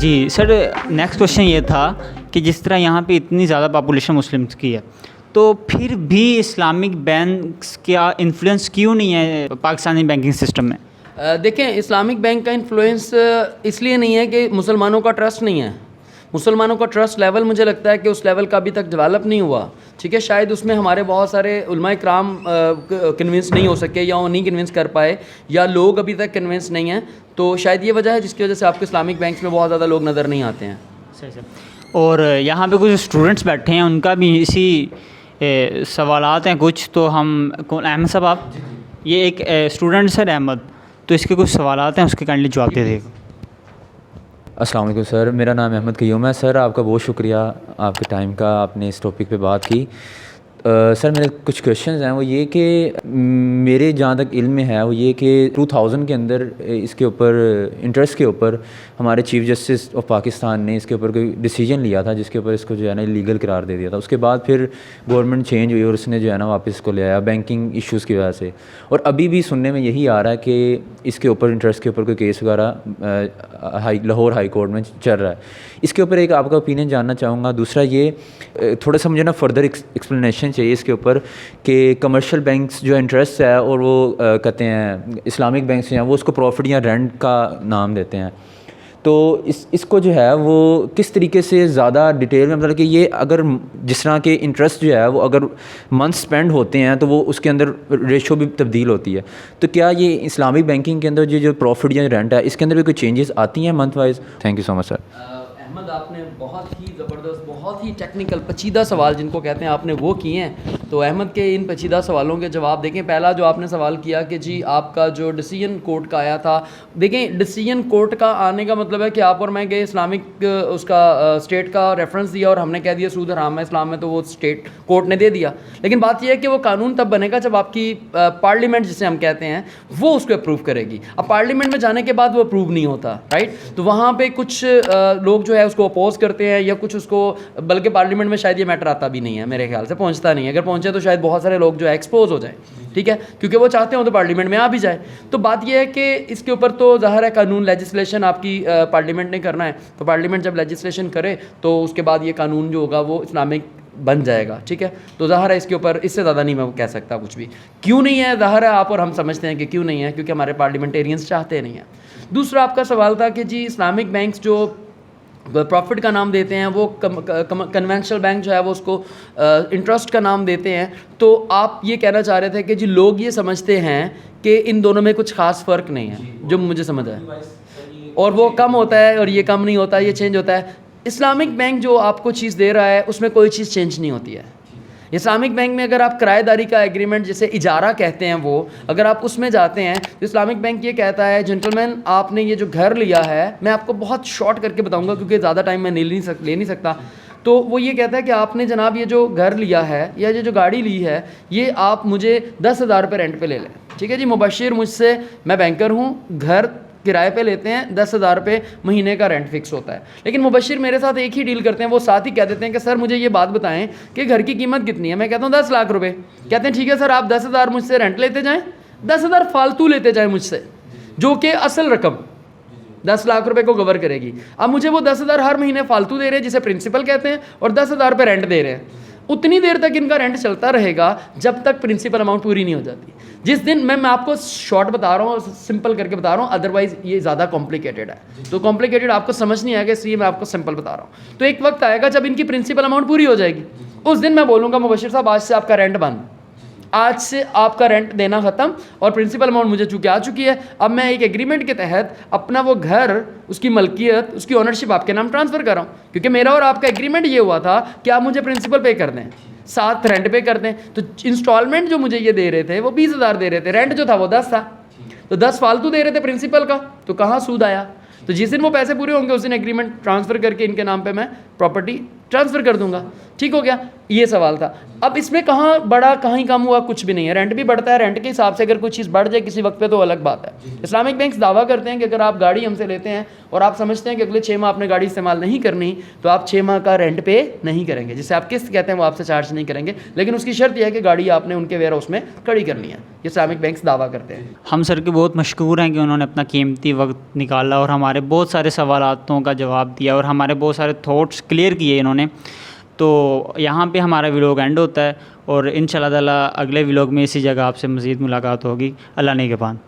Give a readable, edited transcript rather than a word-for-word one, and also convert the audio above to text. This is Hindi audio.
जी सर, नेक्स्ट क्वेश्चन ये था कि जिस तरह यहाँ पे इतनी ज़्यादा पॉपुलेशन मुस्लिम्स की है, तो फिर भी इस्लामिक बैंक्स का इन्फ्लुएंस क्यों नहीं है पाकिस्तानी बैंकिंग सिस्टम में? देखें, इस्लामिक बैंक का इन्फ्लुएंस इसलिए नहीं है कि मुसलमानों का ट्रस्ट नहीं है। मुसलमानों का ट्रस्ट लेवल मुझे लगता है कि उस लेवल का अभी तक डेवलप नहीं हुआ। ठीक है, शायद उसमें हमारे बहुत सारे उलमाए कराम कन्विंस नहीं हो सके, या वो नहीं कन्विंस कर पाए, या लोग अभी तक कन्विंस नहीं हैं। तो शायद ये वजह है जिसकी वजह से आपको इस्लामिक बैंक्स में बहुत ज़्यादा लोग नज़र नहीं आते हैं। सही सर। और यहाँ पे कुछ स्टूडेंट्स बैठे हैं, उनका भी इसी सवालात हैं कुछ, तो हम कौन, अहमद साहब आप? ये एक स्टूडेंट सर अहमद, तो इसके कुछ सवालात हैं, उसके काइंडली जवाब दे देगा। अस्सलाम वालेकुम सर, मेरा नाम अहमद क़य्यूम है। सर आपका बहुत शुक्रिया आपके टाइम का, आपने इस टॉपिक पे बात की। सर मेरे कुछ क्वेश्चंस हैं, वो ये कि मेरे जहाँ तक इल्म में है वो ये कि 2000 के अंदर इसके ऊपर इंटरेस्ट के ऊपर हमारे चीफ़ जस्टिस ऑफ पाकिस्तान ने इसके ऊपर कोई डिसीजन लिया था जिसके ऊपर इसको जो है ना इलीगल करार दे दिया था। उसके बाद फिर गवर्नमेंट चेंज हुई और उसने जो है ना वापस इसको ले आया बैंकिंग इश्यूज़ की वजह से। और अभी भी सुनने में यही आ रहा है कि इसके ऊपर इंटरेस्ट के ऊपर कोई केस वगैरह लाहौर हाई कोर्ट में चल रहा है। इसके ऊपर एक आपका ओपिनियन जानना चाहूँगा। दूसरा ये थोड़ा सा मुझे ना फर्दर एक्सप्लेनेशन चाहिए इसके ऊपर कि कमर्शियल बैंक्स जो इंटरेस्ट है और वो कहते हैं इस्लामिक बैंक्स हैं वो उसको प्रॉफिट या रेंट का नाम देते हैं, तो इसको जो है वो किस तरीके से ज़्यादा डिटेल में, मतलब कि ये अगर जिस तरह के इंटरेस्ट जो है वो अगर मंथ स्पेंड होते हैं तो वो उसके अंदर रेशो भी तब्दील होती है, तो क्या ये इस्लामिक बैंकिंग के अंदर जो प्रॉफिट या रेंट है इसके अंदर भी कोई चेंजेस आती हैं month wise? Thank you so much sir. Ahmad, आपने बहुत ही ज़बरदस्त, बहुत ही टेक्निकल पेचीदा सवाल जिनको कहते हैं आपने वो किए हैं। तो अहमद के इन पेचीदा सवालों के जवाब देखें। पहला जो आपने सवाल किया कि जी आपका जो डिसीजन कोर्ट का आया था, देखें डिसीजन कोर्ट का आने का मतलब है कि आप और मैं गए इस्लामिक उसका स्टेट का रेफरेंस दिया और हमने कह दिया सूद हराम है इस्लाम में, तो वो स्टेट कोर्ट ने दे दिया। लेकिन बात यह है कि वो कानून तब बनेगा जब आपकी पार्लियामेंट जिसे हम कहते हैं वो उसको अप्रूव करेगी। अब पार्लियामेंट में जाने के बाद वो अप्रूव नहीं होता, राइट। तो वहाँ पर कुछ लोग जो है उसको अपोज करते हैं या कुछ उसको, बल्कि पार्लियामेंट में शायद ये मैटर आता भी नहीं है, मेरे ख्याल से पहुंचता नहीं है। अगर पहुंचे तो शायद बहुत सारे लोग जो है एक्सपोज हो जाए, ठीक है, क्योंकि वो चाहते हो तो पार्लियामेंट में आ भी जाए। तो बात ये है कि इसके ऊपर तो ज़ाहिर है कानून लेजिस्लेशन आपकी पार्लियामेंट ने करना है, तो पार्लियामेंट जब लेजिस्लेशन करे तो उसके बाद ये कानून जो होगा वो इस्लामिक बन जाएगा, ठीक है। तो ज़ाहिर है इसके ऊपर इससे ज़्यादा नहीं मैं कह सकता कुछ भी। क्यों नहीं है, ज़ाहिर है आप और हम समझते हैं कि क्यों नहीं है, क्योंकि हमारे पार्लियामेंटेरियंस चाहते नहीं हैं। दूसरा आपका सवाल था कि जी इस्लामिक बैंक्स जो प्रॉफिट का नाम देते हैं वो कन्वेंशनल बैंक जो है वो उसको इंटरेस्ट का नाम देते हैं। तो आप ये कहना चाह रहे थे कि जी लोग ये समझते हैं कि इन दोनों में कुछ ख़ास फ़र्क नहीं है, जो मुझे समझ आया, और वो कम होता है और ये कम नहीं होता, ये चेंज होता है। इस्लामिक बैंक जो आपको चीज़ दे रहा है उसमें कोई चीज़ चेंज नहीं होती है। इस्लामिक बैंक में अगर आप किराएदारी का एग्रीमेंट जिसे इजारा कहते हैं वो अगर आप उसमें जाते हैं तो इस्लामिक बैंक ये कहता है जेंटलमैन आपने ये जो घर लिया है, मैं आपको बहुत शॉर्ट करके बताऊंगा क्योंकि ज़्यादा टाइम मैं ले नहीं सकता। तो वो ये कहता है कि आपने जनाब ये जो घर लिया है या ये जो गाड़ी ली है ये आप मुझे 10,000 रुपये रेंट पे ले लें, ठीक है जी। मुबशिर मुझसे, मैं बैंकर हूँ, घर किराए पे लेते हैं, 10,000 रुपये महीने का रेंट फिक्स होता है। लेकिन मुबशिर मेरे साथ एक ही डील करते हैं, वो साथ ही कह देते हैं कि सर मुझे ये बात बताएं कि घर की कीमत कितनी है। मैं कहता हूँ 10 लाख रुपए। कहते हैं ठीक है सर आप 10,000 मुझसे रेंट लेते जाएं, 10,000 फालतू लेते जाएं मुझसे, जो कि असल रकम 10 लाख रुपए को कवर करेगी। अब मुझे वो 10,000 हर महीने फालतू दे रहे हैं जिसे प्रिंसिपल कहते हैं, और 10,000 रुपये रेंट दे रहे हैं। उतनी देर तक इनका रेंट चलता रहेगा जब तक प्रिंसिपल अमाउंट पूरी नहीं हो जाती। जिस दिन मैं आपको शॉर्ट बता रहा हूँ, सिंपल करके बता रहा हूँ, अदरवाइज ये ज़्यादा कॉम्प्लिकेटेड है। तो कॉम्प्लिकेटेड आपको समझ नहीं आएगा, इसलिए मैं आपको सिंपल बता रहा हूँ। तो एक वक्त आएगा जब इनकी प्रिंसिपल अमाउंट पूरी हो जाएगी, उस दिन मैं बोलूँगा मुबशिर साहब आज से आपका रेंट बंद, आज से आपका रेंट देना ख़त्म, और प्रिंसिपल अमाउंट मुझे चूँकि आ चुकी है, अब मैं एक एग्रीमेंट के तहत अपना वो घर, उसकी मलकियत, उसकी ओनरशिप आपके नाम ट्रांसफ़र कर रहा हूँ, क्योंकि मेरा और आपका एग्रीमेंट ये हुआ था कि आप मुझे प्रिंसिपल पे कर दें, साथ रेंट पे कर दें। तो इंस्टॉलमेंट जो मुझे ये दे रहे थे वो 20,000 दे रहे थे, रेंट जो था वो 10 था, तो 10 फालतू दे रहे थे प्रिंसिपल का, तो कहाँ सूद आया। तो जिस दिन वो पैसे पूरे होंगे उस दिन एग्रीमेंट ट्रांसफ़र करके इनके नाम पे मैं प्रॉपर्टी ट्रांसफ़र कर दूंगा। ठीक हो गया, ये सवाल था। अब इसमें कहाँ बढ़ा कहीं कम हुआ, कुछ भी नहीं है। रेंट भी बढ़ता है, रेंट के हिसाब से अगर कोई चीज़ बढ़ जाए किसी वक्त पे तो अलग बात है। इस्लामिक बैंक्स दावा करते हैं कि अगर आप गाड़ी हमसे लेते हैं और आप समझते हैं कि अगले 6 माह आपने गाड़ी इस्तेमाल नहीं करनी, तो आप 6 माह का रेंट पे नहीं करेंगे, जिसे आप किस्त कहते हैं, वो आपसे चार्ज नहीं करेंगे। लेकिन उसकी शर्त यह है कि गाड़ी आपने उनके वेयर हाउस में खड़ी करनी है। ये इस्लामिक बैंक्स दावा करते हैं। हम सर के बहुत मशकूर हैं कि उन्होंने अपना कीमती वक्त निकाला और हमारे बहुत सारे सवालों का जवाब दिया और हमारे बहुत सारे थॉट्स क्लियर किए इन्होंने। तो यहाँ पे हमारा व्लॉग एंड होता है और इंशाल्लाह ताला अगले व्लॉग में इसी जगह आपसे मज़ीद मुलाकात होगी। अल्लाह ने के पान।